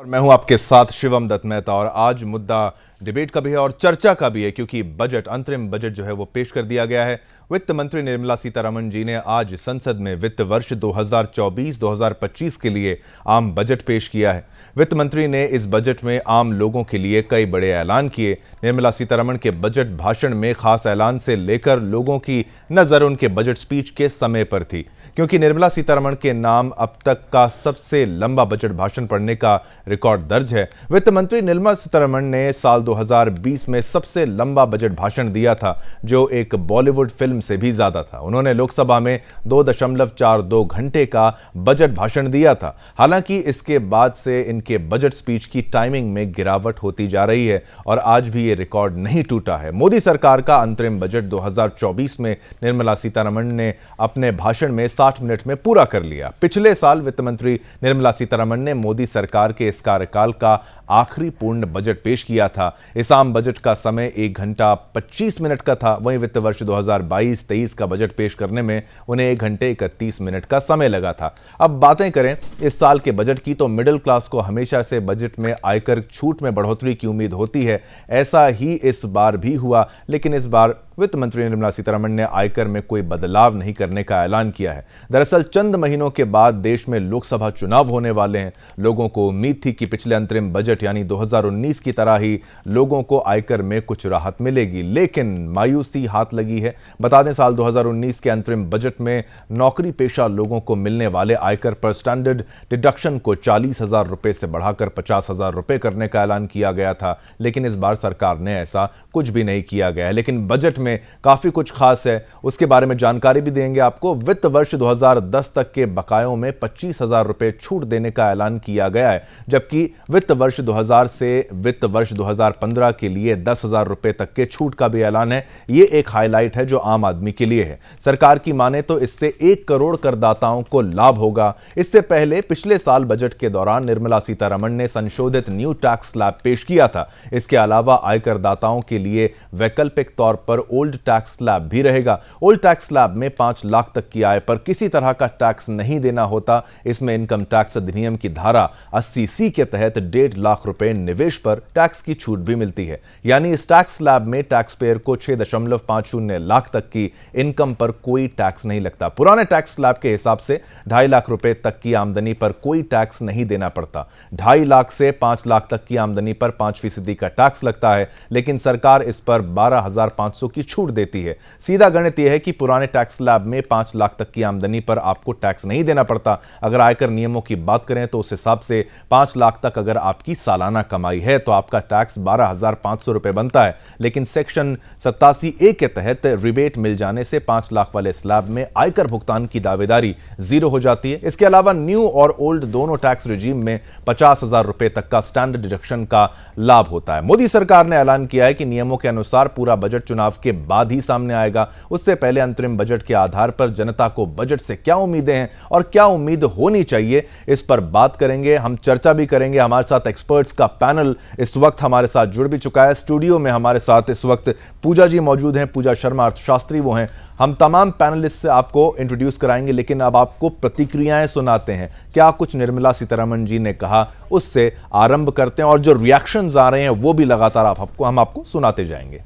मैं हूं आपके साथ शिवम दत्त मेहता और आज मुद्दा डिबेट का भी है और चर्चा का भी है क्योंकि बजट अंतरिम बजट जो है वो पेश कर दिया गया है। वित्त मंत्री निर्मला सीतारमण जी ने आज संसद में वित्त वर्ष 2024-2025 के लिए आम बजट पेश किया है। वित्त मंत्री ने इस बजट में आम लोगों के लिए कई बड़े ऐलान किए। निर्मला सीतारमण के बजट भाषण में खास ऐलान से लेकर लोगों की नजर उनके बजट स्पीच के समय पर थी, क्योंकि निर्मला सीतारमण के नाम अब तक का सबसे लंबा बजट भाषण पढ़ने का रिकॉर्ड दर्ज है। वित्त मंत्री निर्मला सीतारमण ने साल 2020 में सबसे लंबा बजट भाषण दिया था, जो एक बॉलीवुड फिल्म से भी ज्यादा था। उन्होंने लोकसभा में 2.42 घंटे का बजट भाषण दिया था। हालांकि इसके बाद से इनके बजट स्पीच की टाइमिंग में गिरावट होती जा रही है और आज भी ये रिकॉर्ड नहीं टूटा है। मोदी सरकार का अंतरिम बजट 2024 में निर्मला सीतारमण ने अपने भाषण में 60 मिनट में पूरा कर लिया। पिछले साल वित्त मंत्री निर्मला सीतारमण ने मोदी सरकार के इस कार्यकाल का आखिरी पूर्ण बजट पेश किया था। इस आम बजट का समय 1 घंटा 25 मिनट का था। वहीं वित्त वर्ष 2022-23 का बजट पेश करने में उन्हें 1 घंटे 31 मिनट का समय लगा था। अब बातें करें इस साल के बजट की, तो मिडिल क्लास को हमेशा से बजट में आयकर छूट में बढ़ोतरी की उम्मीद होती है। ऐसा ही इस बार भी हुआ, लेकिन इस बार वित्त मंत्री निर्मला सीतारमण ने आयकर में कोई बदलाव नहीं करने का ऐलान किया है। दरअसल चंद महीनों के बाद देश में लोकसभा चुनाव होने वाले हैं। लोगों को उम्मीद थी कि पिछले अंतरिम बजट यानी 2019 की तरह ही लोगों को आयकर में कुछ राहत मिलेगी, लेकिन मायूसी हाथ लगी है। बता दें, साल 2019 के अंतरिम बजट में नौकरी पेशा लोगों को मिलने वाले आयकर पर स्टैंडर्ड डिडक्शन को 40,000 रुपए से बढ़ाकर 50,000 रुपए करने का ऐलान किया गया था, लेकिन इस बार सरकार ने ऐसा कुछ भी नहीं किया गया है। लेकिन बजट में काफी कुछ खास है, उसके बारे में जानकारी भी देंगे आपको। वित्त वर्ष 2010 तक के बकायों में 25,000 रुपए छूट देने का ऐलान किया गया है, जबकि वित्त वर्ष 2000 से वित्त वर्ष 2015 के लिए 10,000 रुपए तक के छूट का भी ऐलान है। यह एक हाईलाइट है जो आम आदमी के लिए है। सरकार की माने तो इससे 1 करोड़ करदाताओं को लाभ होगा। इससे पहले पिछले साल बजट के दौरान निर्मला सीतारमण ने संशोधित न्यू टैक्स स्लैब पेश किया था। इसके अलावा आयकरदाताओं के लिए वैकल्पिक तौर पर ओल्ड टैक्स स्लैब भी रहेगा। ओल्ड टैक्स स्लैब में 5 लाख तक की आय पर किसी तरह का टैक्स नहीं देना होता। इसमें इनकम टैक्स अधिनियम की धारा 80C के तहत 1.5 लाख रुपए निवेश पर टैक्स की छूट भी मिलती है। यानी इस टैक्स स्लैब में टैक्स पेयर को 6.50 लाख तक की इनकम पर कोई टैक्स नहीं लगता। पुराने टैक्स स्लैब के हिसाब से 2.5 लाख रुपए तक की आमदनी पर कोई टैक्स नहीं देना पड़ता। 2.5 लाख से 5 लाख तक की आमदनी पर 5% का टैक्स लगता है, लेकिन सरकार इस पर 12,500 की छूट देती है। सीधा गणित यह है कि पुराने टैक्स स्लैब में 5 लाख तक की आमदनी पर आपको टैक्स नहीं देना पड़ता। अगर आयकर नियमों की बात करें तो उस हिसाब से 5 लाख तक अगर आपकी सालाना कमाई है तो आपका टैक्स 12,500 रुपए बनता है, लेकिन सेक्शन 87A के तहत रिबेट मिल जाने से 5 लाख वाले स्लैब में आयकर भुगतान की दावेदारी 0 हो जाती है। इसके अलावा न्यू और ओल्ड दोनों टैक्स रिजीम में 50,000 रुपए तक का स्टैंडर्ड डिडक्शन का लाभ होता है। मोदी सरकार ने ऐलान किया है कि नियमों के अनुसार पूरा बजट चुनाव के बाद ही सामने आएगा। उससे पहले अंतरिम बजट के आधार पर जनता को बजट से क्या उम्मीदें हैं और क्या उम्मीद होनी चाहिए, इस पर बात करेंगे। हम चर्चा भी करेंगे। हमारे साथ एक्सपर्ट्स का पैनल इस वक्त हमारे साथ जुड़ भी चुका है। स्टूडियो में हमारे साथ इस वक्त पूजा जी मौजूद हैं। पूजा शर्मा अर्थशास्त्री वो हैं। हम तमाम पैनलिस्ट से आपको इंट्रोड्यूस कराएंगे, लेकिन अब आपको प्रतिक्रियाएं सुनाते हैं। क्या कुछ निर्मला सीतारमण जी ने कहा, उससे आरंभ करते हैं और जो रिएक्शंस आ रहे हैं वो भी लगातार हम आपको सुनाते जाएंगे।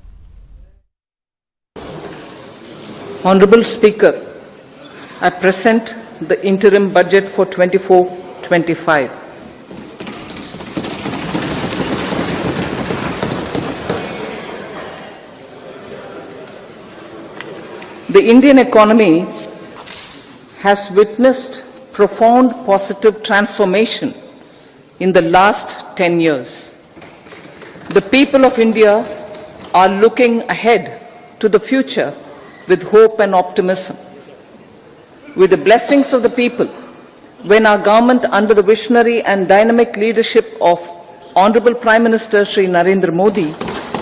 Honorable Speaker, I present the interim budget for 24-25. The Indian economy has witnessed profound positive transformation in the last 10 years. The people of India are looking ahead to the future with hope and optimism. With the blessings of the people, when our government under the visionary and dynamic leadership of Honorable Prime Minister Shri Narendra Modi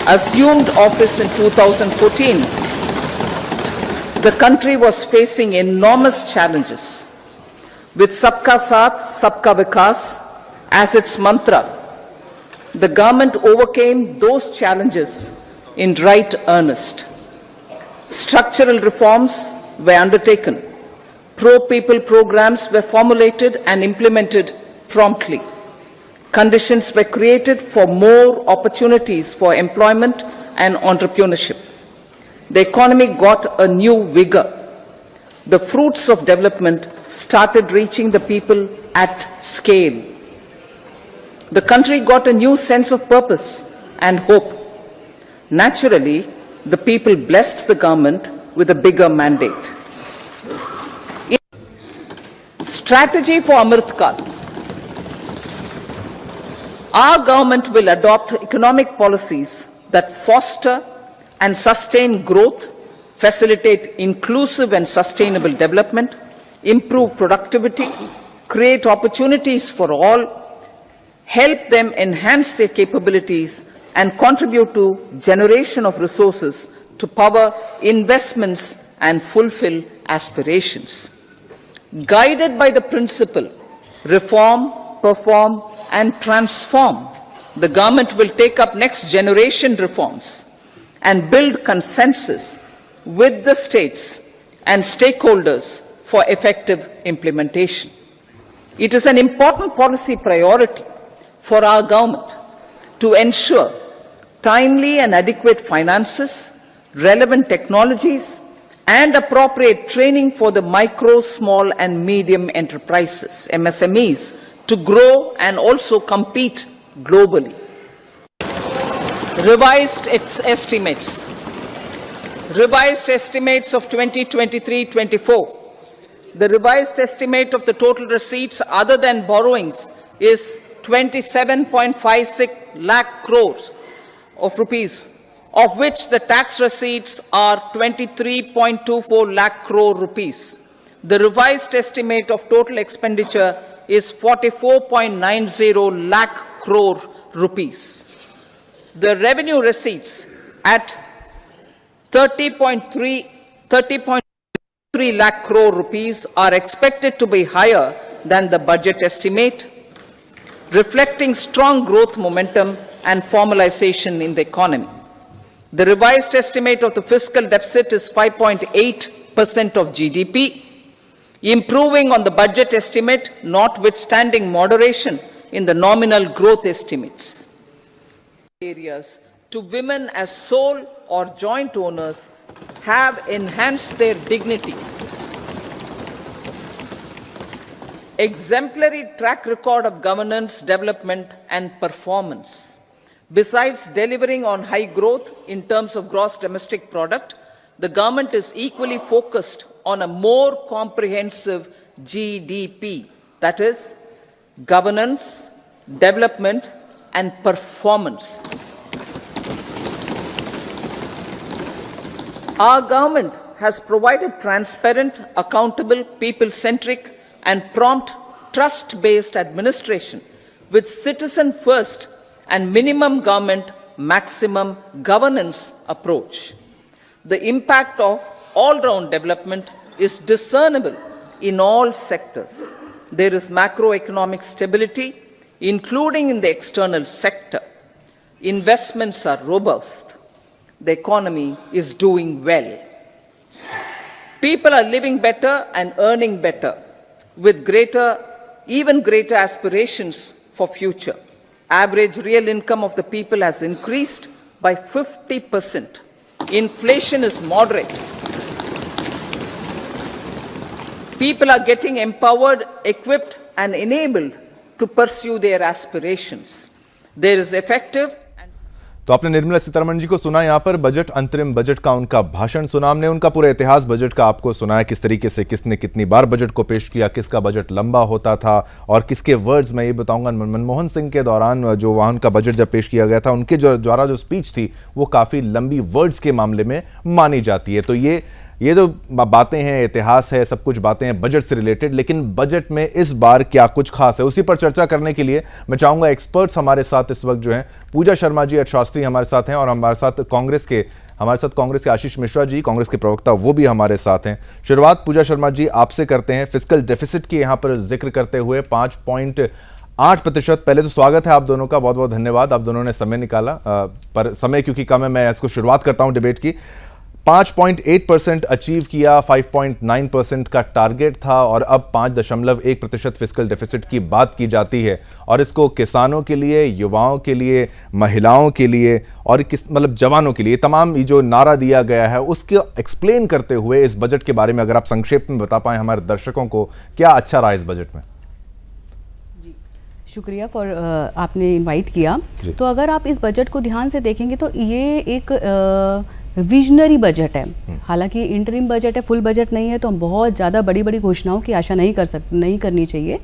assumed office in 2014, the country was facing enormous challenges. With Sabka Saath, Sabka Vikas as its mantra, the government overcame those challenges in right earnest. Structural reforms were undertaken. Pro-people programs were formulated and implemented promptly. Conditions were created for more opportunities for employment and entrepreneurship. The economy got a new vigor. The fruits of development started reaching the people at scale. The country got a new sense of purpose and hope. Naturally, the people blessed the government with a bigger mandate. Strategy for Amrit Kal. Our government will adopt economic policies that foster and sustain growth, facilitate inclusive and sustainable development, improve productivity, create opportunities for all, help them enhance their capabilities, and contribute to generation of resources to power investments and fulfill aspirations. Guided by the principle, reform, perform, and transform, the government will take up next generation reforms and build consensus with the states and stakeholders for effective implementation. It is an important policy priority for our government to ensure timely and adequate finances, relevant technologies, and appropriate training for the micro, small, and medium enterprises, MSMEs, to grow and also compete globally. Revised estimates of 2023-24. The revised estimate of the total receipts other than borrowings is 27.56 lakh crores of rupees, of which the tax receipts are 23.24 lakh crore rupees. The revised estimate of total expenditure is 44.90 lakh crore rupees. The revenue receipts at 30.3 lakh crore rupees are expected to be higher than the budget estimate, reflecting strong growth momentum and formalization in the economy. The revised estimate of the fiscal deficit is 5.8% of GDP, improving on the budget estimate, notwithstanding moderation in the nominal growth estimates. Areas to women as sole or joint owners have enhanced their dignity. Exemplary track record of governance, development, and performance. Besides delivering on high growth in terms of gross domestic product, the government is equally focused on a more comprehensive GDP, that is, governance, development, and performance. Our government has provided transparent, accountable, people-centric, and prompt, trust-based administration with citizen-first and minimum government, maximum governance approach. The impact of all-round development is discernible in all sectors. There is macroeconomic stability, including in the external sector. Investments are robust. The economy is doing well. People are living better and earning better, with even greater aspirations for future. Average real income of the people has increased by 50%. Inflation is moderate. People are getting empowered, equipped, and enabled to pursue their aspirations. There is effective. तो आपने निर्मला सीतारमण जी को सुना, यहाँ पर budget, अंतरिम budget का उनका भाषण सुना, हमने उनका पूरा इतिहास बजट का आपको सुनाया, किस तरीके से किसने कितनी बार बजट को पेश किया, किसका बजट लंबा होता था और किसके वर्ड्स मैं ये बताऊंगा। मनमोहन सिंह के दौरान जो वहाँ उनका बजट जब पेश किया गया था, उनके द्वारा जो स्पीच थी वो काफ़ी लंबी वर्ड्स के मामले में मानी जाती है। तो ये जो बातें हैं, इतिहास है, सब कुछ बातें हैं बजट से रिलेटेड, लेकिन बजट में इस बार क्या कुछ खास है, उसी पर चर्चा करने के लिए मैं चाहूंगा एक्सपर्ट्स हमारे साथ इस वक्त जो हैं, पूजा शर्मा जी अर्थशास्त्री हमारे साथ हैं और हमारे साथ कांग्रेस के आशीष मिश्रा जी, कांग्रेस के प्रवक्ता, वो भी हमारे साथ हैं। शुरुआत पूजा शर्मा जी आपसे करते हैं, फिस्कल डेफिसिट की यहाँ पर जिक्र करते हुए 5.8%। पहले तो स्वागत है आप दोनों का, बहुत बहुत धन्यवाद, आप दोनों ने समय निकाला, पर समय क्योंकि कम है मैं इसको शुरुआत करता हूं डिबेट की। 5.8% अचीव किया, 5.9% का टारगेट था और अब 5.1% फिस्कल डेफिसिट की बात की जाती है। और इसको किसानों के लिए, युवाओं के लिए, महिलाओं के लिए और मतलब जवानों के लिए तमाम ये जो नारा दिया गया है उसको एक्सप्लेन करते हुए इस बजट के बारे में अगर आप संक्षेप में बता पाएं हमारे दर्शकों को, क्या अच्छा रहा इस बजट में? शुक्रिया फॉर आपने इनवाइट किया। तो अगर आप इस बजट को ध्यान से देखेंगे तो ये एक विजनरी बजट है। हालांकि इंटरिम बजट है, फुल बजट नहीं है, तो हम बहुत ज़्यादा बड़ी बड़ी घोषणाओं की आशा नहीं करनी चाहिए।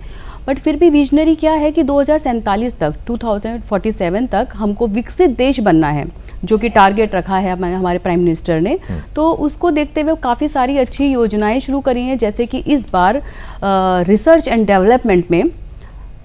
बट फिर भी विजनरी क्या है कि 2047 तक 2047 तक हमको विकसित देश बनना है, जो कि टारगेट रखा है हमारे प्राइम मिनिस्टर ने। तो उसको देखते हुए काफ़ी सारी अच्छी योजनाएं शुरू करी हैं, जैसे कि इस बार रिसर्च एंड डेवलपमेंट में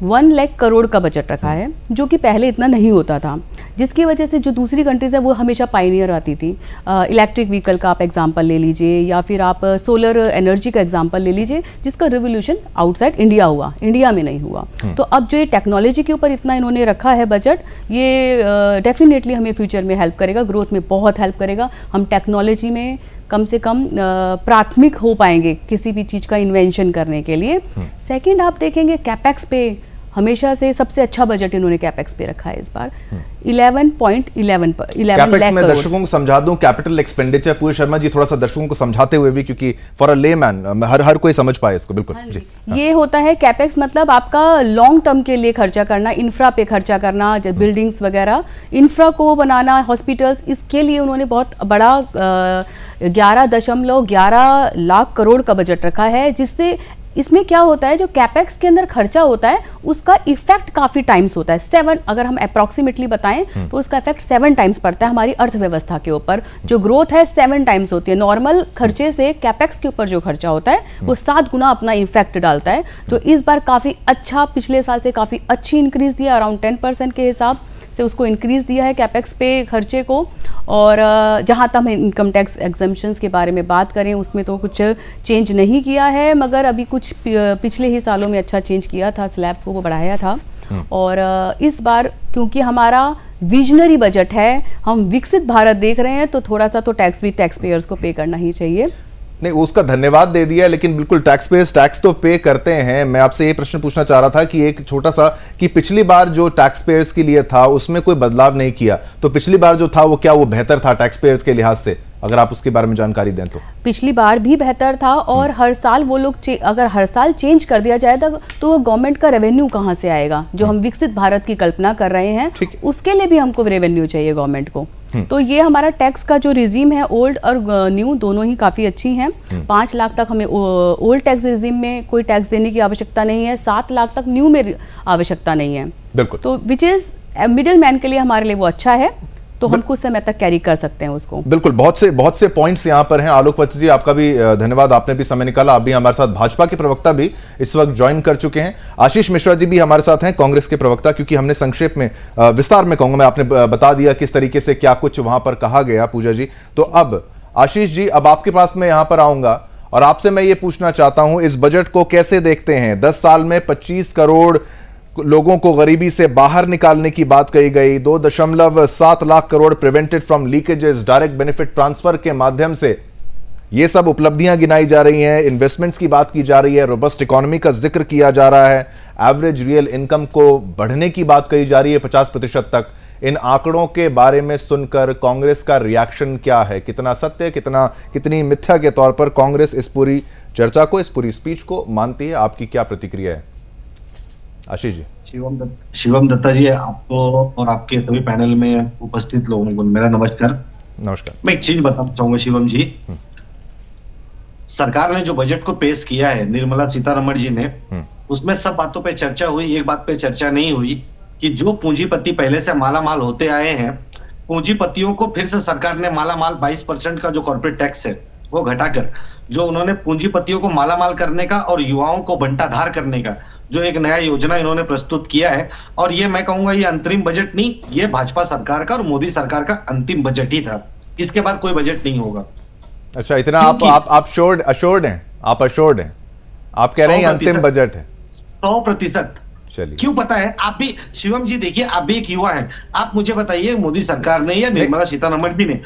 1 लाख करोड़ का बजट रखा है, जो कि पहले इतना नहीं होता था, जिसकी वजह से जो दूसरी कंट्रीज़ है वो हमेशा पायनियर आती थी। इलेक्ट्रिक व्हीकल का आप एग्जांपल ले लीजिए, या फिर आप सोलर एनर्जी का एग्जांपल ले लीजिए, जिसका रिवोल्यूशन आउटसाइड इंडिया हुआ, इंडिया में नहीं हुआ। तो अब जो ये टेक्नोलॉजी के ऊपर इतना इन्होंने रखा है बजट, ये डेफिनेटली हमें फ्यूचर में हेल्प करेगा, ग्रोथ में बहुत हेल्प करेगा। हम टेक्नोलॉजी में कम से कम प्राथमिक हो पाएंगे किसी भी चीज़ का इन्वेंशन करने के लिए। सेकेंड, आप देखेंगे कैपेक्स पे हमेशा से सबसे अच्छा बजट इन्होंने कैपेक्स पे रखा है इस बार 11.11 कैपेक्स में दर्शकों को समझा दूं, कैपिटल एक्सपेंडिचर। पूरी शर्मा जी थोड़ा सा दर्शकों को समझाते हुए भी, क्योंकि फॉर अ लेमैन हर कोई समझ पाए इसको। बिल्कुल जी। ये होता है कैपेक्स मतलब आपका लॉन्ग टर्म के लिए खर्चा करना, इंफ्रा पे खर्चा करना, बिल्डिंग्स वगैरह, इंफ्रा को बनाना, हॉस्पिटल्स, इसके लिए उन्होंने बहुत बड़ा 11.11 लाख करोड़ का बजट रखा है। जिससे इसमें क्या होता है, जो कैपेक्स के अंदर खर्चा होता है उसका इफेक्ट काफ़ी टाइम्स होता है। 7, अगर हम अप्रॉक्सीमेटली बताएं तो उसका इफेक्ट 7 टाइम्स पड़ता है हमारी अर्थव्यवस्था के ऊपर। जो ग्रोथ है 7 टाइम्स होती है। नॉर्मल खर्चे से कैपेक्स के ऊपर जो खर्चा होता है वो 7 गुना अपना इफेक्ट डालता है। तो इस बार काफ़ी अच्छा, पिछले साल से काफ़ी अच्छी इंक्रीज दिया, अराउंड 10% के हिसाब से उसको इंक्रीज दिया है कैपेक्स पे खर्चे को। और जहाँ तक हम इनकम टैक्स एग्जम्पशंस के बारे में बात करें, उसमें तो कुछ चेंज नहीं किया है, मगर अभी कुछ पिछले ही सालों में अच्छा चेंज किया था, स्लैब को वो बढ़ाया था। और इस बार क्योंकि हमारा विजनरी बजट है, हम विकसित भारत देख रहे हैं, तो थोड़ा सा तो टैक्स भी टैक्स पेयर्स को पे करना ही चाहिए। नहीं, उसका धन्यवाद दे दिया, लेकिन बिल्कुल टैक्स पेयर्स टैक्स तो पे करते हैं। मैं आपसे ये प्रश्न पूछना चाह रहा था कि एक छोटा सा, कि पिछली बार जो टैक्स पेयर्स के लिए था उसमें कोई बदलाव नहीं किया, तो पिछली बार जो था वो क्या वो बेहतर था टैक्स पेयर्स के लिहाज से? अगर आप उसके बारे में जानकारी दें तो। पिछली बार भी बेहतर था, और हर साल वो लोग अगर हर साल चेंज कर दिया जाए तो गवर्नमेंट का रेवेन्यू कहाँ से आएगा? जो हम विकसित भारत की कल्पना कर रहे हैं, उसके लिए भी हमको रेवेन्यू चाहिए गवर्नमेंट को। तो ये हमारा टैक्स का जो रिजीम है, ओल्ड और न्यू दोनों ही काफ़ी अच्छी हैं। 5 लाख तक हमें ओल्ड टैक्स रिजीम में कोई टैक्स देने की आवश्यकता नहीं है, 7 लाख तक न्यू में आवश्यकता नहीं है। बिल्कुल। तो विच इज़ मिडिल मैन के लिए हमारे लिए वो अच्छा है, तो हम कुछ समय तक कैरी कर सकते हैं उसको। बिल्कुल, बहुत से पॉइंट्स यहाँ पर हैं। आलोक पति जी, आपका भी धन्यवाद, आपने भी समय निकाला। आप भी हमारे साथ, भाजपा के प्रवक्ता भी इस वक्त ज्वाइन कर चुके हैं। आशीष मिश्रा जी भी हमारे साथ हैं, कांग्रेस के प्रवक्ता। क्योंकि हमने संक्षेप में, विस्तार में कहूंगा मैं, आपने बता दिया किस तरीके से क्या कुछ वहां पर कहा गया, पूजा जी। तो अब आशीष जी, अब आपके पास मैं यहां पर आऊंगा और आपसे मैं ये पूछना चाहता हूं, इस बजट को कैसे देखते हैं? 10 साल में 25 करोड़ लोगों को गरीबी से बाहर निकालने की बात कही गई, 2.7 lakh crore prevented from leakages, direct benefit transfer के माध्यम से ये सब उपलब्धियां गिनाई जा रही हैं, इन्वेस्टमेंट्स की बात की जा रही है, रोबस्ट इकोनॉमी का जिक्र किया जा रहा है, एवरेज रियल इनकम को बढ़ने की बात कही जा रही है 50% तक। इन आंकड़ों के बारे में सुनकर कांग्रेस का रिएक्शन क्या है? कितना सत्य, कितनी मिथ्या के तौर पर कांग्रेस इस पूरी चर्चा को, इस पूरी स्पीच को मानती है? आपकी क्या प्रतिक्रिया है आशीष जी? शिवम दत्ता जी, आपको और आपके सभी पैनल में उपस्थित लोगों को मेरा नमस्कार। नमस्कार। मैं एक चीज बताना चाहूंगा शिवम जी, सरकार ने जो बजट को पेश किया है, निर्मला सीतारमण जी ने, उसमें सब बातों पे चर्चा हुई। एक बात पे चर्चा नहीं हुई कि जो पूंजीपति पहले से माला माल होते आए हैं, पूंजीपतियों को फिर से सरकार ने माला माल 22% का जो कॉर्पोरेट टैक्स है वो घटाकर, जो उन्होंने पूंजीपतियों को माला माल करने का और युवाओं को बंटाधार करने का जो एक नया योजना इन्होंने प्रस्तुत किया है। और ये मैं कहूंगा ये अंतरिम बजट नहीं, ये भाजपा सरकार का और मोदी सरकार का अंतिम बजट ही था। इसके बाद कोई बजट नहीं होगा। अच्छा, इतना आप अश्योर्ड हैं? आप अश्योर्ड हैं? आप कह रहे हैं अंतिम बजट है? 100%। चलिए, क्यों पता है? आप भी शिवम जी देखिए, आप भी एक युवा हैं, आप मुझे बताइए मोदी सरकार ने या निर्मला सीतारमण जी ने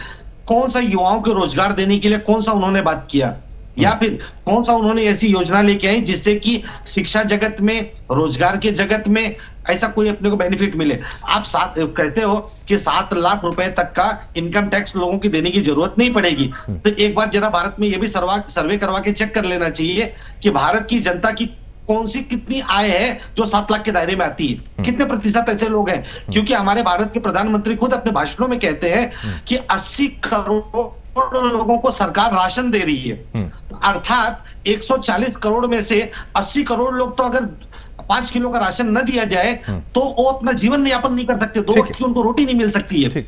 कौन सा युवाओं को रोजगार देने के लिए कौन सा उन्होंने बात किया, या फिर कौन सा उन्होंने ऐसी योजना लेके आई जिससे कि शिक्षा जगत में, रोजगार के जगत में ऐसा कोई अपने को बेनिफिट मिले। आप कहते हो कि 7 लाख रुपए तक का इनकम टैक्स लोगों की देने की जरूरत नहीं पड़ेगी, तो एक बार जरा भारत में यह भी सर्वे करवा के चेक कर लेना चाहिए कि भारत की जनता की कौन सी कितनी आय है जो 7 लाख के दायरे में आती है, कितने प्रतिशत ऐसे लोग हैं। क्योंकि हमारे भारत के प्रधानमंत्री खुद अपने भाषणों में कहते हैं कि 80 करोड़ लोगों को सरकार राशन दे रही है, अर्थात 140 करोड़ में से 80 करोड़ लोग तो अगर 5 किलो का राशन न दिया जाए तो वो अपना जीवन यापन नहीं कर सकते, 2 वक्त की उनको रोटी नहीं मिल सकती है।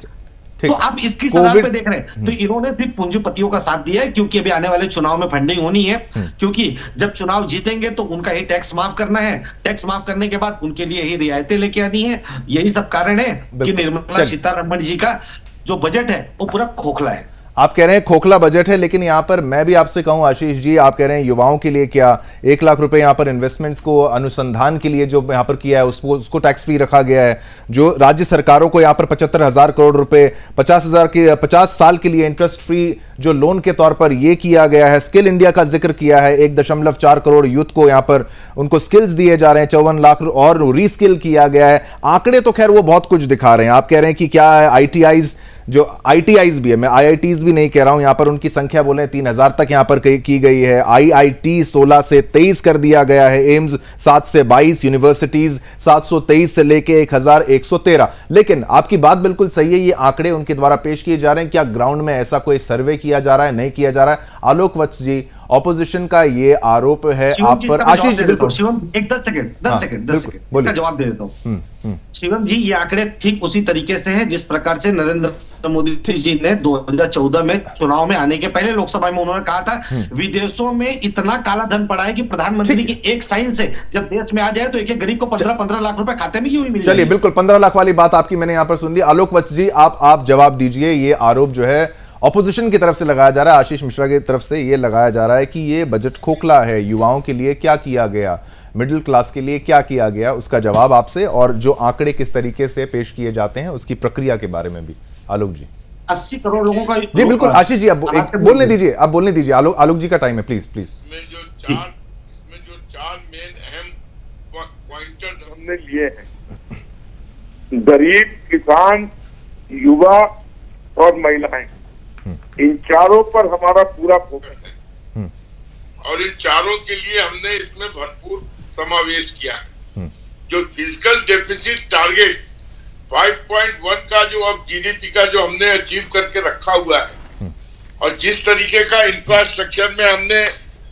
तो आप इसकी सलाह पे देख रहे हैं, तो इन्होंने सिर्फ पूंजीपतियों का साथ दिया है, क्योंकि अभी आने वाले चुनाव में फंडिंग होनी है, क्योंकि जब चुनाव जीतेंगे तो उनका ही टैक्स माफ करना है, टैक्स माफ करने के बाद उनके लिए ही रियायतें लेके आनी है। यही सब कारण है कि निर्मला सीतारमण जी का जो बजट है वो पूरा खोखला है। आप कह रहे हैं खोखला बजट है, लेकिन यहां पर मैं भी आपसे कहूं आशीष जी, आप कह रहे हैं युवाओं के लिए क्या 1 लाख रुपए यहां पर इन्वेस्टमेंट्स को, अनुसंधान के लिए जो यहां पर किया है उसको टैक्स फ्री रखा गया है। जो राज्य सरकारों को यहां पर 75,000 करोड़ रुपए 50 साल के लिए इंटरेस्ट फ्री जो लोन के तौर पर यह किया गया है। स्किल इंडिया का जिक्र किया है, 1.4 करोड़ यूथ को यहां पर उनको स्किल्स दिए जा रहे हैं, 54 लाख और रीस्किल किया गया है। आंकड़े तो खैर वो बहुत कुछ दिखा रहे हैं। आप कह रहे हैं कि क्या है ITIs, जो ITIs भी है, मैं IITs भी नहीं कह रहा हूं, यहां पर उनकी संख्या बोले 3000 तक यहां पर की गई है। IIT 16 से 23 कर दिया गया है, एम्स 7 से 22, यूनिवर्सिटीज 723 से लेके 1113। लेकिन आपकी बात बिल्कुल सही है, ये आंकड़े उनके द्वारा पेश किए जा रहे हैं। क्या ग्राउंड में ऐसा कोई सर्वे किया जा रहा है, नहीं किया जा रहा है? आलोक वत्स जी, ऑपोजिशन का ये आरोप है आप पर। आशीष जी बिल्कुल, शिवम एक 10 सेकंड का जवाब दे देता हूँ। शिवम जी, ये आंकड़े ठीक उसी तरीके से हैं जिस प्रकार से नरेंद्र मोदी जी ने 2014 में चुनाव में आने के पहले लोकसभा में उन्होंने कहा था विदेशों में इतना काला धन पड़ा है कि प्रधानमंत्री की एक साइन से जब देश में आ जाए तो एक गरीब को 15-15 लाख रुपए खाते में क्यों मिल जाए। चलिए बिल्कुल, 15 लाख वाली बात आपकी मैंने यहां पर सुन ली। आलोक वत्स जी, आप जवाब दीजिए। ये आरोप जो है ऑपोजिशन की तरफ से लगाया जा रहा है, आशीष मिश्रा की तरफ से ये लगाया जा रहा है कि ये बजट खोखला है, युवाओं के लिए क्या किया गया, मिडिल क्लास के लिए क्या किया गया, उसका जवाब आपसे, और जो आंकड़े किस तरीके से पेश किए जाते हैं उसकी प्रक्रिया के बारे में भी। आलोक जी। 80 करोड़ लोगों का जी बिल्कुल, आशीष जी आप बोलने दीजिए, आप बोलने दीजिए। आलोक जी का टाइम है, प्लीज। इसमें जो चार मेन अहम पॉइंटर्स हमने लिए हैं, गरीब, किसान, युवा और महिलाएं, इन चारों पर हमारा पूरा फोकस है और इन चारों के लिए हमने इसमें भरपूर समावेश किया। जो फिजिकल डेफिसिट टारगेट 5.1 का जो अब GDP का जो हमने अचीव करके रखा हुआ है और जिस तरीके का इंफ्रास्ट्रक्चर में हमने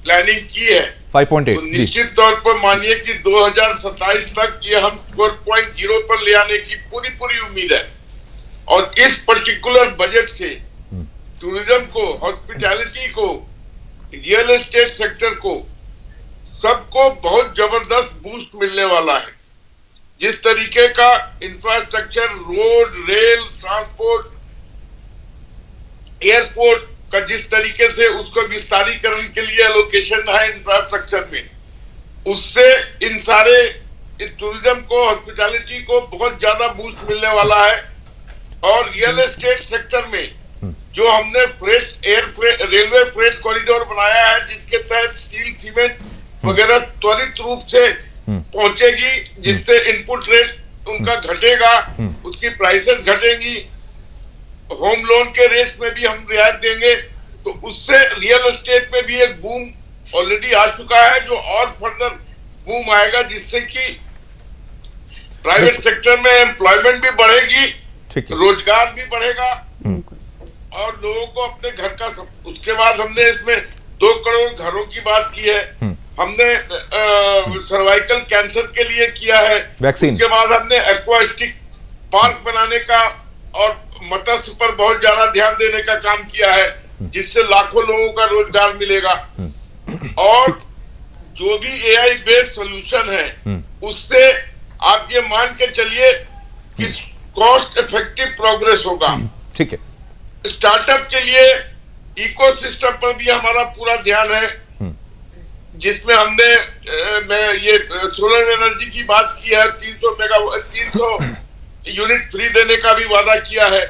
प्लानिंग की है 5.8, तो निश्चित तौर पर मानिए कि 2027 तक ये हम 4.0 पर ले आने की पूरी उम्मीद है। और इस पर्टिकुलर बजट से टूरिज्म को, हॉस्पिटैलिटी को, रियल एस्टेट सेक्टर को, सबको बहुत जबरदस्त बूस्ट मिलने वाला है। जिस तरीके का infrastructure, road, rail, transport, airport का जिस तरीके से उसको विस्तारीकरण के लिए एलोकेशन है इंफ्रास्ट्रक्चर में, उससे इन सारे टूरिज्म को, हॉस्पिटैलिटी को बहुत ज्यादा बूस्ट मिलने वाला है। और रियल एस्टेट सेक्टर में जो हमने रेलवे फ्रेट कॉरिडोर बनाया है, जिसके तहत स्टील, सीमेंट वगैरह त्वरित रूप से पहुंचेगी, जिससे इनपुट रेट उनका घटेगा, उसकी प्राइसेस घटेंगी, होम लोन के रेट्स में भी हम रियायत देंगे, तो उससे रियल एस्टेट में भी एक बूम ऑलरेडी आ चुका है, जो और फर्दर बूम आएगा, जिससे कि प्राइवेट सेक्टर में एम्प्लॉयमेंट भी बढ़ेगी, रोजगार भी बढ़ेगा और लोगों को अपने घर का उसके बाद हमने इसमें 2 करोड़ घरों की बात की है, हमने सर्वाइकल कैंसर के लिए किया है वैक्सीन, उसके बाद हमने एक्वास्टिक पार्क बनाने का और मत्स्य पर बहुत ज्यादा ध्यान देने का काम किया है, जिससे लाखों लोगों का रोजगार मिलेगा। और जो भी AI बेस्ड सोल्यूशन है उससे आप ये मान के चलिए कि कॉस्ट इफेक्टिव प्रोग्रेस होगा। ठीक है। स्टार्टअप के लिए इकोसिस्टम पर भी हमारा पूरा ध्यान है, जिसमें हमने ये सोलर एनर्जी की बात की है, 300 यूनिट फ्री देने का भी वादा किया है।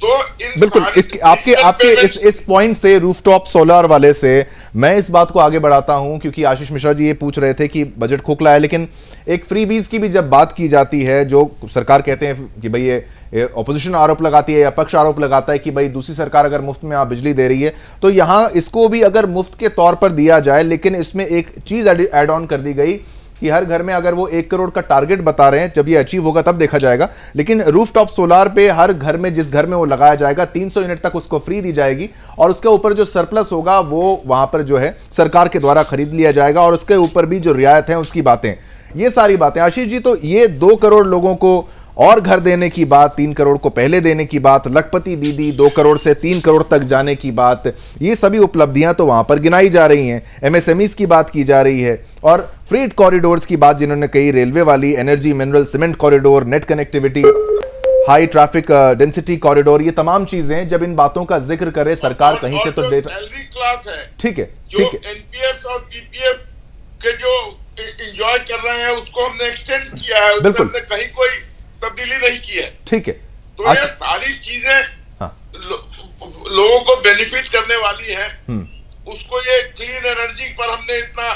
तो इन बिल्कुल सारी इसके आपके इस पॉइंट से, रूफटॉप सोलर वाले से मैं इस बात को आगे बढ़ाता हूं, क्योंकि आशीष मिश्रा जी ये पूछ रहे थे कि बजट खोखला है, लेकिन एक फ्रीबीज की भी जब बात की जाती है, जो सरकार कहते हैं कि भाई ये ऑपोजिशन आरोप लगाती है या पक्ष आरोप लगाता है कि भाई दूसरी सरकार अगर मुफ्त में आप बिजली दे रही है, तो यहां इसको भी अगर मुफ्त के तौर पर दिया जाए, लेकिन इसमें एक चीज ऐड ऑन कर दी गई कि हर घर में अगर वो 1 करोड़ का टारगेट बता रहे हैं, जब ये अचीव होगा तब देखा जाएगा, लेकिन रूफटॉप सोलार पे हर घर में, जिस घर में वो लगाया जाएगा, 300 यूनिट तक उसको फ्री दी जाएगी, और उसके ऊपर जो सरप्लस होगा वो वहां पर जो है सरकार के द्वारा खरीद लिया जाएगा, और उसके ऊपर भी जो रियायत है उसकी बातें, ये सारी बातें। आशीष जी, तो ये 2 करोड़ लोगों को और घर देने की बात, 3 करोड़ को पहले देने की बात, लखपति दीदी 2 करोड़ से 3 करोड़ तक जाने की बात, ये सभी उपलब्धियां तो वहां पर गिनाई जा रही हैं। एमएसएमईज की बात की जा रही है, और फ्रीट कॉरिडोर्स की बात जिन्होंने कही, रेलवे वाली, energy, mineral, cement corridor, net connectivity, high traffic density corridor, ये तमाम चीजें जब इन बातों का जिक्र करे सरकार कहीं से तो डेटा, सैलरी क्लास है, ठीक है, जो एनपीएस और पीपीएफ के जो एंजॉय कर रहे हैं उसको हमने एक्सटेंड किया है, उसमें हमने कहीं कोई तब्दीली नहीं की है, ठीक है। तो ये सारी चीजें लोगों को बेनिफिट करने वाली है। उसको ये क्लीन एनर्जी पर हमने इतना,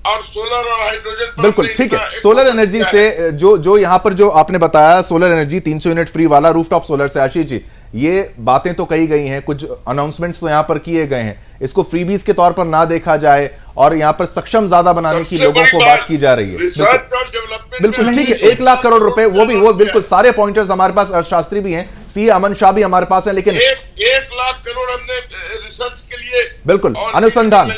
और सोलर और हाइड्रोजन पर बिल्कुल ठीक है। सोलर एनर्जी से जो यहां पर जो आपने बताया, सोलर एनर्जी 300 यूनिट फ्री वाला रूफटॉप सोलर से, आशीष जी ये बातें तो कही गई हैं, कुछ अनाउंसमेंट्स तो यहां पर किए गए हैं, इसको फ्रीबीज के तौर पर ना देखा जाए और यहां पर सक्षम ज्यादा बनाने की लोगों को बात की जा रही है। रिसर्च और डेवलपमेंट बिल्कुल ठीक है, 1 लाख करोड़ रुपए, वो बिल्कुल सारे पॉइंटर्स हमारे पास, अर्थशास्त्री भी हैं, सी अमन शाह भी हमारे पास है, लेकिन 1 लाख करोड़ हमने रिसर्च के लिए, बिल्कुल अनुसंधान।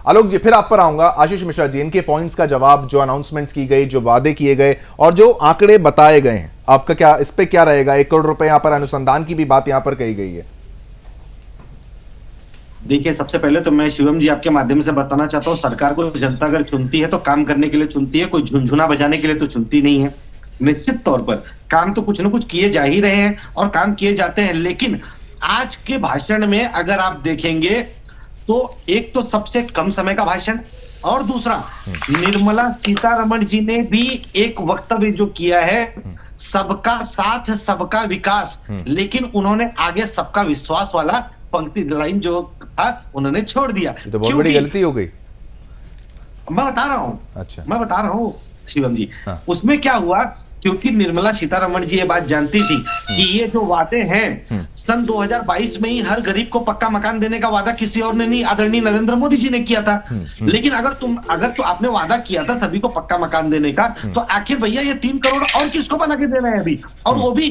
आलोक जी फिर आप पर आऊंगा। आशीष मिश्रा जी, इनके पॉइंट्स का जवाब, जो अनाउंसमेंट्स की गई, जो वादे किए गए और जो आंकड़े बताए गए हैं, आपका क्या इस पे क्या रहेगा? 1 करोड़ रुपए यहां पर अनुसंधान की भी बात यहां पर कही गई है। देखिए, सबसे पहले तो मैं शिवम जी आपके माध्यम से बताना चाहता हूँ, सरकार को जनता अगर चुनती है तो काम करने के लिए चुनती है, कोई झुनझुना बजाने के लिए तो चुनती नहीं है। निश्चित तौर पर काम तो कुछ ना कुछ किए जा ही रहे हैं और काम किए जाते हैं, लेकिन आज के भाषण में अगर आप देखेंगे तो एक तो सबसे कम समय का भाषण, और दूसरा निर्मला सीतारमण जी ने भी एक वक्तव्य जो किया है, सबका साथ सबका विकास, लेकिन उन्होंने आगे सबका विश्वास वाला पंक्ति लाइन जो था उन्होंने छोड़ दिया। तो बहुत बड़ी गलती हो गई। मैं बता रहा हूं शिवम जी, हाँ। उसमें क्या हुआ, क्योंकि निर्मला सीतारमण जी ये बात जानती थी कि ये जो वादे हैं सन 2022 में ही हर गरीब को पक्का मकान देने का वादा किसी और ने नहीं, आदरणीय नरेंद्र मोदी जी ने किया था। लेकिन अगर तो आपने वादा किया था सभी को पक्का मकान देने का, तो आखिर भैया ये 3 करोड़ और किसको बना के देना है अभी, और वो भी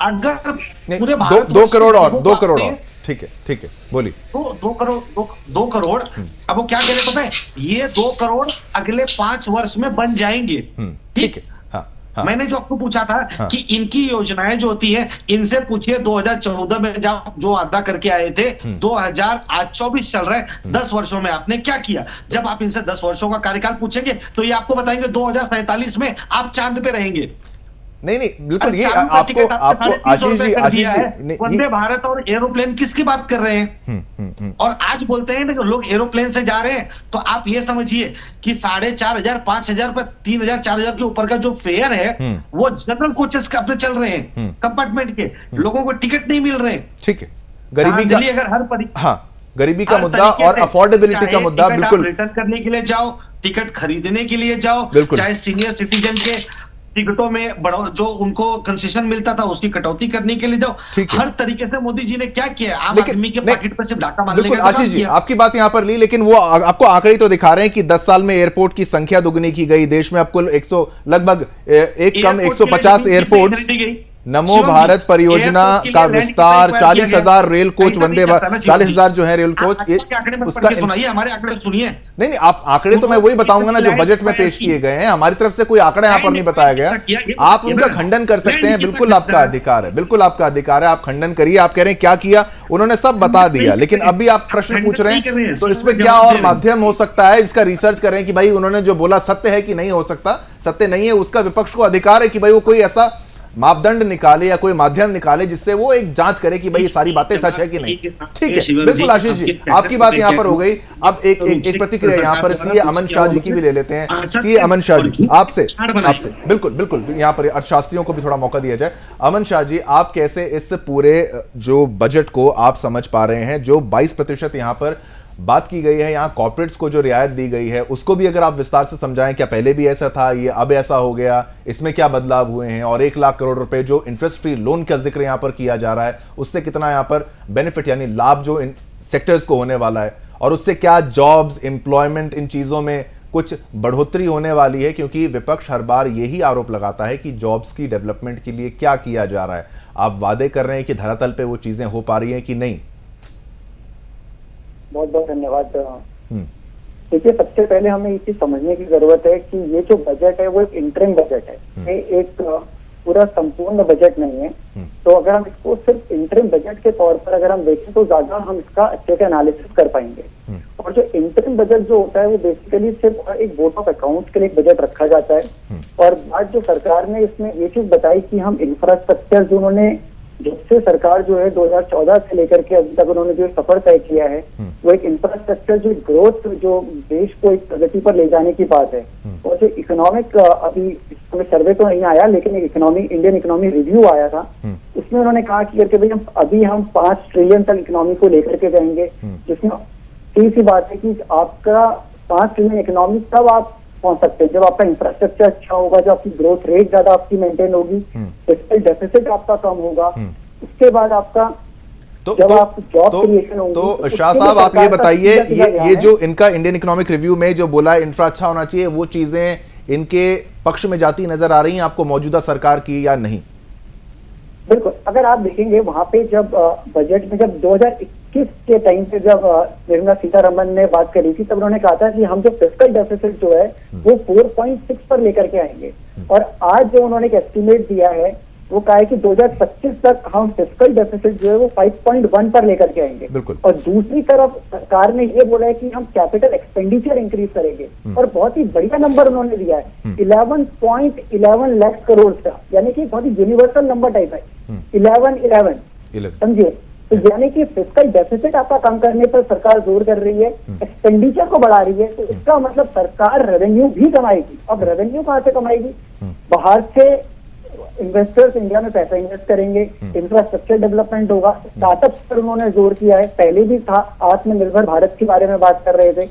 अगर पूरे भारत 2 करोड़ और ठीक है बोली। 2 करोड़ अब वो क्या कह रहे पता है, ये 2 करोड़ अगले 5 वर्ष में बन जाएंगे। ठीक है, हाँ। मैंने जो आपको पूछा था कि इनकी योजनाएं जो होती हैं, इनसे पूछिए 2014 में जो वादा करके आए थे, 2024 चल रहा है, 10 वर्षों में आपने क्या किया। जब आप इनसे 10 वर्षों का कार्यकाल पूछेंगे तो ये आपको बताएंगे 2047 में आप चांद पे रहेंगे। नहीं बिल्कुल, ये आपको आशीष जी वंदे भारत और एरोप्लेन किसकी बात कर रहे हैं? और आज बोलते हैं ना कि लोग एरोप्लेन से जा रहे हैं, तो आप ये समझिए कि 4,500 5,000 पर 3,000 4,000 के ऊपर का जो फेयर है वो जनरल कोचेस का अपने चल रहे हैं, कंपार्टमेंट के लोगों को टिकट नहीं मिल रहे। ठीक है, गरीबी का अगर गरीबी का मुद्दा और अफोर्डेबिलिटी का मुद्दा, बिल्कुल रिटर्न करने के लिए जाओ, टिकट खरीदने के लिए जाओ, चाहे सीनियर सिटीजन के टिकटों में बढ़ो, जो उनको कंसेशन मिलता था उसकी कटौती करने के लिए जाओ, हर तरीके से मोदी जी ने क्या किया, आम आदमी के पॉकेट पर सिर्फ डाका मारने का। आशीष जी आपकी बात यहां पर ली, लेकिन वो आपको आंकड़े तो दिखा रहे हैं कि 10 साल में एयरपोर्ट की संख्या दुगनी की गई, देश में अब कुल 100 लगभग 150 एयरपोर्ट, नमो भारत परियोजना का विस्तार, 40,000 रेल कोच, वंदे भारत 40,000 जो है रेल कोच, उसका सुनाइए, हमारे आंकड़े सुनिए। नहीं आप आंकड़े तो मैं वही बताऊंगा ना जो बजट में पेश किए गए हैं, हमारी तरफ से कोई आंकड़ा यहाँ पर नहीं बताया गया। आप उनका खंडन कर सकते हैं, बिल्कुल आपका अधिकार है, बिल्कुल आपका अधिकार है, आप खंडन करिए। आप कह रहे हैं क्या किया, उन्होंने सब बता दिया, लेकिन अभी आप प्रश्न पूछ रहे हैं, तो इसमें क्या और माध्यम हो सकता है, इसका रिसर्च करें कि भाई उन्होंने जो बोला सत्य है कि नहीं हो सकता, सत्य नहीं है, उसका विपक्ष को अधिकार है कि भाई वो कोई ऐसा मापदंड निकाले या कोई माध्यम निकाले जिससे वो एक जांच करे कि भाई ये सारी बातें सच है कि नहीं। ठीक है, बिल्कुल आशीष जी, आपकी बात यहाँ पर हो गई। अब एक प्रतिक्रिया यहाँ पर सीए अमन शाह जी की भी ले लेते हैं। सीए अमन शाह जी, आपसे बिल्कुल बिल्कुल यहाँ पर अर्थशास्त्रियों को भी थोड़ा मौका दिया जाए। अमन शाह जी, आप कैसे इस पूरे जो बजट को आप समझ पा रहे हैं? जो 22% यहाँ पर बात की गई है, यहाँ कॉर्पोरेट्स को जो रियायत दी गई है उसको भी अगर आप विस्तार से समझाएं, क्या पहले भी ऐसा था, ये अब ऐसा हो गया, इसमें क्या बदलाव हुए हैं? और 1 लाख करोड़ रुपए जो इंटरेस्ट फ्री लोन का जिक्र यहाँ पर किया जा रहा है, उससे कितना यहाँ पर बेनिफिट यानी लाभ जो इन सेक्टर्स को होने वाला है, और उससे क्या जॉब्स, एम्प्लॉयमेंट, इन चीजों में कुछ बढ़ोतरी होने वाली है? क्योंकि विपक्ष हर बार यही आरोप लगाता है कि जॉब्स की डेवलपमेंट के लिए क्या किया जा रहा है। आप वादे कर रहे हैं कि धरातल पे वो चीजें हो पा रही हैं कि नहीं? बहुत बहुत धन्यवाद। देखिए, सबसे पहले हमें ये चीज समझने की जरूरत है कि ये जो बजट है वो एक इंटरिम बजट है, ये एक पूरा संपूर्ण बजट नहीं है। तो अगर हम इसको सिर्फ इंटरिम बजट के तौर पर अगर हम देखें तो ज्यादा हम इसका अच्छे से एनालिसिस कर पाएंगे। और जो इंटरिम बजट जो होता है वो बेसिकली सिर्फ एक बोर्ड ऑफ अकाउंट्स के लिए बजट रखा जाता है। और बात जो सरकार ने इसमें ये चीज बताई कि हम इंफ्रास्ट्रक्चर जो उन्होंने, जब से सरकार जो है 2014 से लेकर के अभी तक उन्होंने जो सफर तय किया है वो एक इंफ्रास्ट्रक्चर जो ग्रोथ, जो देश को एक प्रगति पर ले जाने की बात है। और जो इकोनॉमिक, अभी इसमें सर्वे तो नहीं आया लेकिन एक इंडियन इकोनॉमी रिव्यू आया था, उसमें उन्होंने कहा कि करके भाई हम 5 ट्रिलियन तक इकोनॉमी को लेकर के जाएंगे, जिसमें सीधी सी बात है कि आपका 5 ट्रिलियन इकोनॉमी तब आप पहुंच सकते हैं जब आपका इंफ्रास्ट्रक्चर अच्छा होगा, जब आपकी ग्रोथ रेट ज्यादा आपकी मेंटेन होगी, फिस्कल डेफिसिट आपका कम होगा, उसके बाद आपका जब आप जॉब क्रिएशन होंगी। तो शाह साहब, आप ये बताइए, ये जो इनका इंडियन इकोनॉमिक रिव्यू में जो बोला है इंफ्रा अच्छा होना चाहिए, वो चीजें इनके पक्ष में जाती नजर आ रही हैं आपको मौजूदा सरकार की या नहीं? बिल्कुल, अगर आप देखेंगे वहां पे जब बजट में जब 2021 के टाइम पे जब निर्मला सीतारमण ने बात करी थी, तब उन्होंने कहा था कि हम जो फिस्कल डेफिसिट जो है वो 4.6 पर लेकर के आएंगे। और आज जो उन्होंने एक एस्टिमेट दिया है वो कहा है कि 2025 तक हम फिस्कल डेफिसिट जो है वो 5.1 पर लेकर के आएंगे। और दूसरी तरफ सरकार ने ये बोला है कि हम कैपिटल एक्सपेंडिचर इंक्रीज करेंगे, और बहुत ही बढ़िया नंबर उन्होंने दिया है 11.11 लाख करोड़ का, यानी कि बहुत ही यूनिवर्सल नंबर टाइप है 11 समझिए। तो यानी कि फिस्कल डेफिसिट आपका कम करने पर सरकार जोर कर रही है, एक्सपेंडिचर को बढ़ा रही है, तो इसका मतलब सरकार रेवेन्यू भी कमाएगी। अब रेवेन्यू कहाँ से कमाएगी? बाहर से इन्वेस्टर्स इंडिया में पैसा इन्वेस्ट करेंगे, इंफ्रास्ट्रक्चर डेवलपमेंट होगा, स्टार्टअप्स पर उन्होंने जोर किया है, पहले भी था, आत्मनिर्भर भारत के बारे में बात कर रहे थे।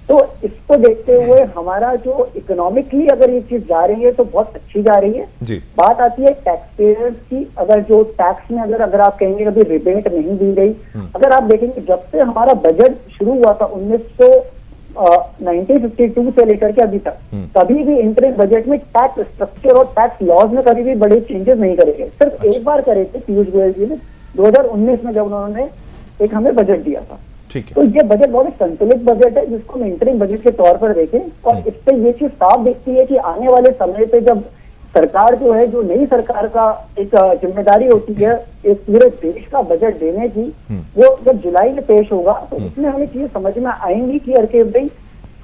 तो इसको देखते हुए हमारा जो इकोनॉमिकली अगर ये चीज जा रही है तो बहुत अच्छी जा रही है जी। बात आती है टैक्स पेयर्स की, अगर जो टैक्स में अगर आप कहेंगे कभी रिबेट नहीं दी गई, अगर आप देखेंगे जब से हमारा बजट शुरू हुआ था 1952 से लेकर के अभी तक, कभी भी इंटरिम बजट में टैक्स स्ट्रक्चर और टैक्स लॉज में कभी भी बड़े चेंजेस नहीं करे गए। सिर्फ एक बार करे थे पीयूष गोयल जी ने 2019 में, जब उन्होंने एक हमें बजट दिया था। तो ये बजट बहुत संतुलित बजट है जिसको हम इंटरिम बजट के तौर पर देखें, और इससे ये चीज साफ दिखती है कि आने वाले समय पे जब सरकार जो है, जो नई सरकार का एक जिम्मेदारी होती है एक पूरे देश का बजट देने की, वो जब जुलाई में पेश होगा तो उसमें हमें चीजें समझ में आएंगी कि अरे भाई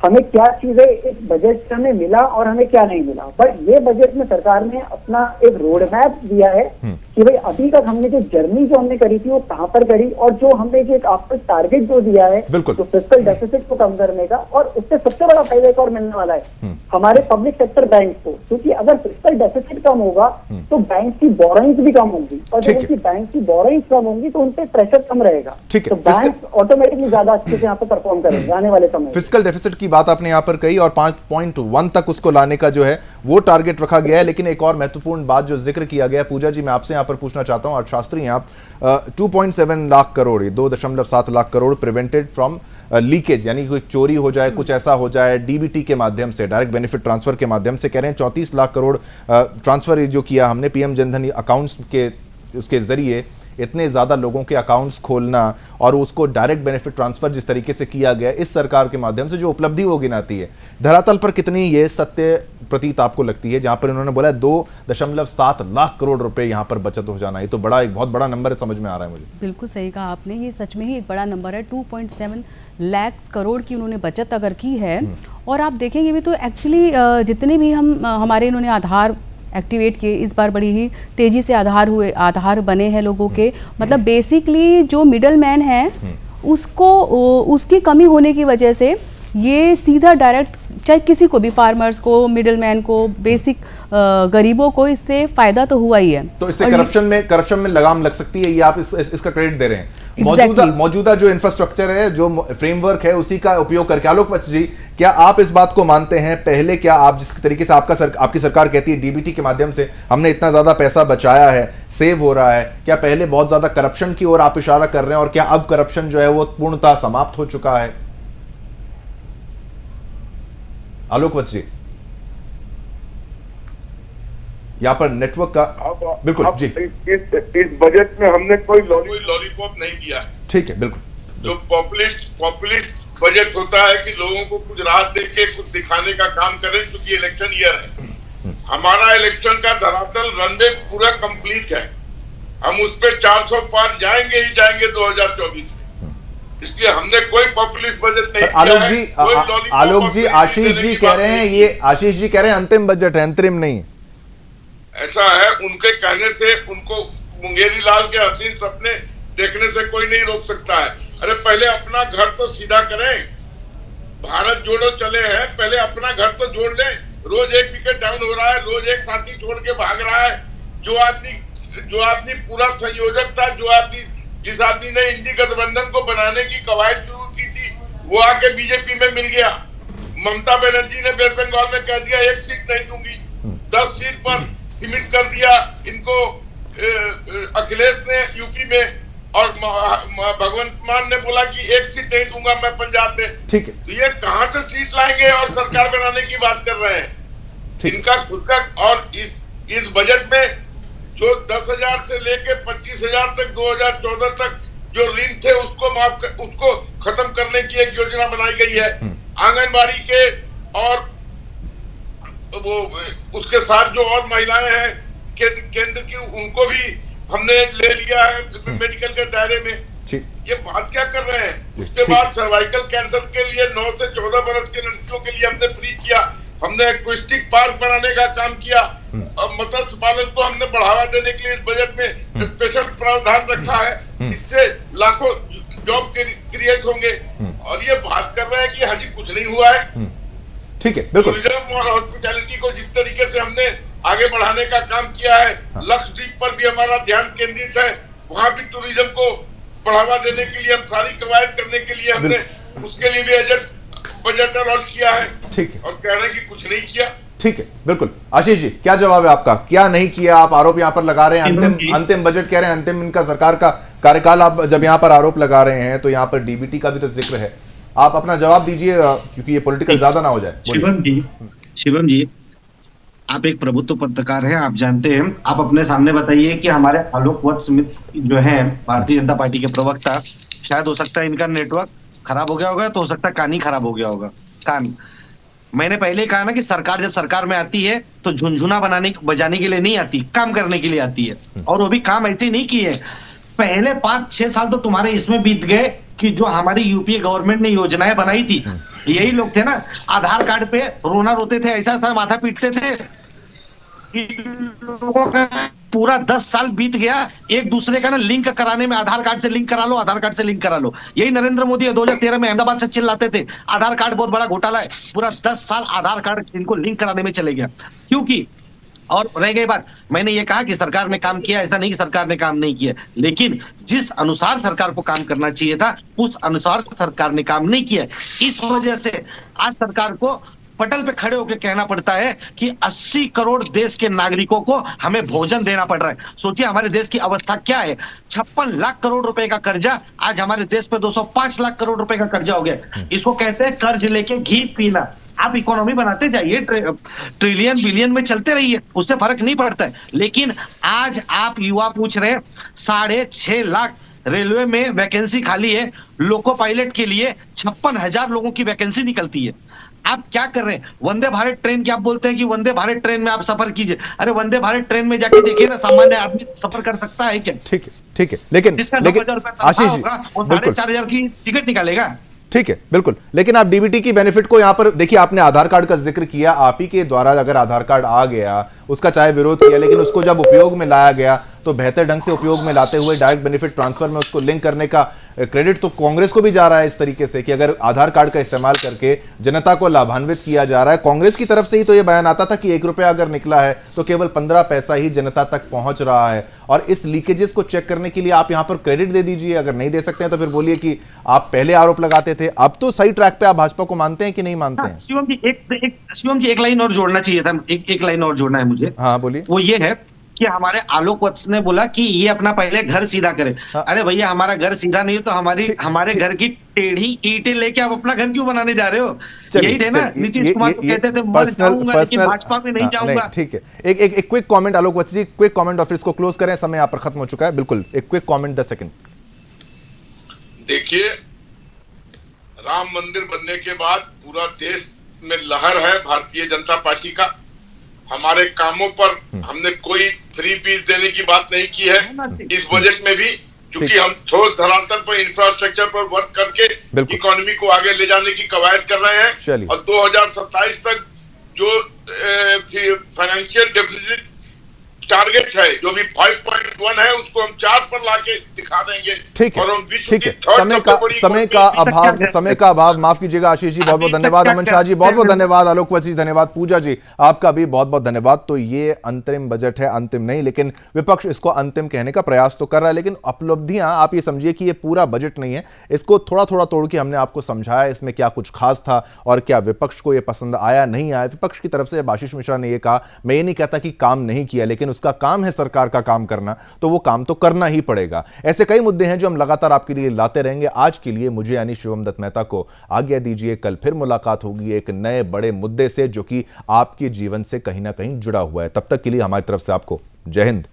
हमें क्या चीजें इस बजट से हमें मिला और हमें क्या नहीं मिला। बट ये बजट में सरकार ने अपना एक रोड मैप दिया है कि भाई अभी तक हमने जो जर्नी जो हमने करी थी वो कहां पर करी, और जो हमने जो एक आपको टारगेट जो दिया है तो फिस्कल डेफिसिट को कम करने का, और उससे सबसे बड़ा फायदा एक और मिलने वाला है हमारे पब्लिक सेक्टर बैंक को, क्योंकि अगर फिस्कल डेफिसिट कम होगा तो बैंक की बोरोइंग्स भी कम होंगी, और जब उनकी बैंक की बोरोइंग्स कम होंगी तो उनपे प्रेशर कम रहेगा, तो बैंक ऑटोमेटिकली ज्यादा अच्छे से यहाँ पे परफॉर्म करेंगे आने वाले समय। फिस्कल डेफिसिट की बात आपने यहां पर कही और 5.1 तक उसको लाने का जो है वो टारगेट रखा गया है। लेकिन एक और महत्वपूर्ण बात जो जिक्र किया गया, पूजा जी मैं आपसे यहां पर पूछना चाहता हूं, अर्थशास्त्री हैं आप, 2.7 lakh crore, 2.7 lakh crore prevented from leakage, यानी कोई चोरी हो जाए, कुछ ऐसा हो जाए, डीबीटी के माध्यम से, डायरेक्ट बेनिफिट ट्रांसफर के माध्यम से, कह रहे हैं 34 लाख करोड़ ट्रांसफर जो किया हमने पीएम जनधन अकाउंट्स के, उसके जरिए इतने ज्यादा लोगों के अकाउंट्स खोलना और उसको डायरेक्ट बेनिफिट ट्रांसफर जिस तरीके से किया गया इस सरकार के माध्यम से, जो उपलब्धि वो गिनाती है, धरातल पर कितनी ये सत्य प्रतीत आपको लगती है? जहां पर इन्होंने बोला 2.7 लाख करोड़ रुपए यहां पर बचत हो जाना, ये तो बड़ा एक बहुत बड़ा नंबर है, समझ में आ रहा है मुझे। बिल्कुल सही कहा आपने, ये सच में ही एक बड़ा नंबर है। 2.7 लाख करोड़ की उन्होंने बचत अगर की है, और आप देखेंगे भी तो एक्चुअली जितने भी हमारे इन्होंने आधार एक्टिवेट किए, इस बार बड़ी ही तेज़ी से आधार बने हैं लोगों के। मतलब बेसिकली जो मिडल मैन है उसकी कमी होने की वजह से ये सीधा डायरेक्ट चाहे किसी को भी, फार्मर्स को, मिडिल मैन को, बेसिक गरीबों को इससे फायदा तो हुआ ही है। तो इससे करप्शन में लगाम लग सकती है, ये आप इसका क्रेडिट दे रहे हैं। Exactly. मौजूदा जो इंफ्रास्ट्रक्चर है, जो फ्रेमवर्क है, उसी का उपयोग करके। आलोक वत्स जी, क्या आप इस बात को मानते हैं? पहले क्या आप जिस तरीके से आपकी सरकार कहती है डीबीटी के माध्यम से हमने इतना ज्यादा पैसा बचाया है, सेव हो रहा है, क्या पहले बहुत ज्यादा करप्शन की ओर आप इशारा कर रहे हैं, और क्या अब करप्शन जो है वो पूर्णतः समाप्त हो चुका है? आलोक वत्स जी, यहाँ पर नेटवर्क का बिल्कुल जी। इस बजट में हमने कोई लॉलीपॉप नहीं दिया है। ठीक है, बिल्कुल। जो पॉपुलिस्ट बजट होता है कि लोगों को कुछ राहत दे के कुछ दिखाने का काम करें, क्योंकि इलेक्शन ईयर है। हमारा इलेक्शन का धरातल रनवे पूरा कंप्लीट है। हम उस पे 400 पार जाएंगे ही जाएंगे 2024 में। इसलिए हमने कोई पॉपुलिस्ट बजट नहीं किया है। आलोक जी, आशीष जी कह रहे हैं अंतिम बजट है, अंतरिम नहीं। ऐसा है, उनके कहने से उनको मुंगेरी लाल के हसीन सपने देखने से कोई नहीं रोक सकता है। अरे पहले अपना घर तो सीधा करें। भारत जोड़ो चले हैं, पहले अपना घर तो जोड़ लें। रोज एक विकेट डाउन हो रहा है, रोज एक साथी छोड़ के भाग रहा है। जो आदमी पूरा संयोजक था, जिस आदमी ने इंडी गठबंधन को बनाने की कवायद शुरू की थी, वो आके बीजेपी में मिल गया। ममता बनर्जी ने वेस्ट बंगाल में कह दिया 1 सीट नहीं दूंगी, 10 सीट पर सीमित कर दिया इनको। अखिलेश ने यूपी में, और भगवंत मान ने बोला कि 1 सीट नहीं दूंगा मैं पंजाब में। ठीक है, तो ये कहां से सीट लाएंगे और सरकार बनाने की बात कर रहे हैं? इनका खुद का। और इस बजट में जो 10,000 से लेके 25,000 तक 2014 तक जो ऋण थे उसको खत्म करने की एक योजना बनाई गई है। आंगनबाड़ी के और वो उसके साथ जो और महिलाएं हैं केंद्र की, उनको भी हमने ले लिया है मेडिकल के दायरे में। ये बात क्या कर रहे हैं? उसके बाद सर्वाइकल कैंसर के लिए 9 से 14 बरस के लड़कियों के लिए हमने फ्री किया। हमने एक्वेस्टिक पार्क बनाने का काम किया। और मत्स्य पालन को हमने बढ़ावा देने के लिए इस बजट में स्पेशल प्रावधान रखा है। इससे लाखों जॉब क्रिएट होंगे। और ये बात कर रहे हैं कि हाजी कुछ नहीं हुआ है। ठीक है, बिल्कुल। टूरिज्म और हॉस्पिटैलिटी को जिस तरीके से हमने आगे बढ़ाने का काम किया है, लक्षद्वीप पर भी हमारा ध्यान केंद्रित है। वहां भी टूरिज्म को बढ़ावा देने के लिए हम सारी कवायद करने के लिए हमने उसके लिए भी बजट अलॉट किया है। ठीक है, और कह रहे हैं कि कुछ नहीं किया। ठीक है, बिल्कुल। आशीष जी, क्या जवाब है आपका? क्या नहीं किया? आप आरोप यहाँ पर लगा रहे हैं, अंतिम बजट कह रहे हैं, अंतिम इनका सरकार का कार्यकाल। आप जब यहाँ पर आरोप लगा रहे हैं तो यहाँ पर डीबीटी का भी तो जिक्र है। आप अपना जवाब दीजिए, क्योंकि ये पॉलिटिकल ज्यादा ना हो जाए। शिवम जी, आप एक प्रभुत्व पत्रकार हैं, आप जानते हैं। आप अपने सामने बताइए कि हमारे आलोक वत्स जो है भारतीय जनता पार्टी के प्रवक्ता, शायद हो सकता है इनका नेटवर्क खराब हो गया होगा, तो हो सकता है कान ही खराब हो गया होगा। कान, मैंने पहले ही कहा ना कि सरकार जब सरकार में आती है तो झुनझुना बजाने के लिए नहीं आती, काम करने के लिए आती है। और वो भी काम ऐसे ही नहीं किए। पहले 5-6 साल तो तुम्हारे इसमें बीत गए कि जो हमारी यूपीए गवर्नमेंट ने योजनाएं बनाई थी, यही लोग थे ना आधार कार्ड पे रोना रोते थे, ऐसा था माथा पीटते थे। लोगों का पूरा 10 साल बीत गया, एक दूसरे का ना लिंक कराने में, आधार कार्ड से लिंक करा लो, आधार कार्ड से लिंक करा लो। यही नरेंद्र मोदी 2013 में अहमदाबाद से चिल्लाते थे आधार कार्ड बहुत बड़ा घोटाला है। पूरा 10 साल आधार कार्ड इनको लिंक कराने में चले गया। क्योंकि और रह गई बात, मैंने ये कहा कि सरकार ने काम किया, ऐसा नहीं कि सरकार ने काम नहीं किया, लेकिन जिस अनुसार सरकार को काम करना चाहिए था उस अनुसार सरकार ने काम नहीं किया। इस वजह से आज सरकार को पटल पे खड़े होकर कहना पड़ता है कि 80 करोड़ देश के नागरिकों को हमें भोजन देना पड़ रहा है। सोचिए हमारे देश की अवस्था क्या है। 56 लाख करोड़ रुपए का कर्जा आज हमारे देश पे 205 लाख करोड़ रुपए का कर्जा हो गया। इसको कहते हैं कर्ज लेके घी पीना। आप इकोनॉमी बनाते जाइए, ट्रिलियन बिलियन में चलते रहिए, उससे फर्क नहीं पड़ता है। लेकिन आज आप युवा पूछ रहे हैं 6.5 लाख रेलवे में वैकेंसी खाली है, लोको पायलट के लिए 56,000 लोगों की वैकेंसी निकलती है। आप क्या कर रहे हैं? वंदे भारत ट्रेन की आप बोलते हैं कि वंदे भारत ट्रेन में आप सफर कीजिए। अरे वंदे भारत ट्रेन में जाके देखिए ना, सामान्य आदमी सफर कर सकता है क्या? ठीक है, लेकिन आशीष जी, 4,500 की टिकट निकालेगा। ठीक है, बिल्कुल। लेकिन आप डीबीटी की बेनिफिट को यहां पर देखिए, आपने आधार कार्ड का जिक्र किया, आप ही के द्वारा अगर आधार कार्ड आ गया, उसका चाहे विरोध किया, लेकिन उसको जब उपयोग में लाया गया तो बेहतर ढंग से उपयोग में लाते हुए डायरेक्ट बेनिफिट ट्रांसफर में उसको लिंक करने का क्रेडिट तो कांग्रेस को भी जा रहा है इस तरीके से कि अगर आधार कार्ड का इस्तेमाल करके जनता को लाभान्वित किया जा रहा है। कांग्रेस की तरफ से ही तो यह बयान आता था कि 1 रुपया अगर निकला है तो केवल 15 पैसा ही जनता तक पहुंच रहा है, और इस लीकेजेस को चेक करने के लिए आप यहां पर क्रेडिट दे दीजिए। अगर नहीं दे सकते हैं तो फिर बोलिए कि आप पहले आरोप लगाते थे। अब तो सही ट्रैक पे आप भाजपा को मानते हैं कि नहीं मानते हैं? शिवम जी एक लाइन और जोड़ना चाहिए था, एक लाइन और जोड़ना है मुझे। हाँ बोलिए। वो ये है कि हमारे आलोक वत्स ने बोला कि ये अपना पहले घर सीधा करे। हाँ। अरे भैया, हमारा घर सीधा नहीं है तो हमारे घर की टेढ़ी ईंटें लेके आप अपना घर क्यों बनाने जा रहे हो? यही थे ना नीतीश कुमार को कहते थे मर जाऊंगा लेकिन भाजपा में नहीं जाऊंगा। ठीक है, एक क्विक कमेंट आलोक वत्स जी, क्विक कमेंट और फिर इसको क्लोज करें, समय यहाँ पर खत्म हो चुका है। बिल्कुल एक क्विक कमेंट 10 सेकंड। देखिए, राम मंदिर बनने के बाद पूरा देश में लहर है भारतीय जनता पार्टी का। हमारे कामों पर हमने कोई फ्री पीस देने की बात नहीं की है इस बजट में भी, क्योंकि हम ठोस धरातल पर इंफ्रास्ट्रक्चर पर वर्क करके इकोनॉमी को आगे ले जाने की कवायद कर रहे हैं। और 2027 तक जो फाइनेंशियल डेफिसिट टारगेट है, जो भी 5.1 है, उसको हम 4 पर लाके दिखा देंगे। ठीक है, और हम ठीक है। समय का अभाव माफ कीजिएगा। आशीष जी बहुत बहुत धन्यवाद, अमन शाह जी बहुत बहुत धन्यवाद, आलोक वत्स जी धन्यवाद, पूजा जी आपका भी बहुत बहुत धन्यवाद। तो ये अंतरिम बजट है, अंतिम नहीं, लेकिन विपक्ष इसको अंतिम कहने का प्रयास तो कर रहा है, लेकिन उपलब्धियां आप ये समझिए कि ये पूरा बजट नहीं है। इसको थोड़ा थोड़ा तोड़ के हमने आपको समझाया इसमें क्या कुछ खास था और क्या विपक्ष को ये पसंद आया नहीं आया। विपक्ष की तरफ से जब आशीष मिश्रा ने ये कहा, मैं ये नहीं कहता कि काम नहीं किया, लेकिन उसका काम है सरकार का काम करना, तो वो काम तो करना ही पड़ेगा। ऐसे कई मुद्दे हैं जो हम लगातार आपके लिए लाते रहेंगे। आज के लिए मुझे यानी शिवम दत्त मेहता को आज्ञा दीजिए। कल फिर मुलाकात होगी एक नए बड़े मुद्दे से जो कि आपके जीवन से कहीं ना कहीं जुड़ा हुआ है। तब तक के लिए हमारी तरफ से आपको जय हिंद।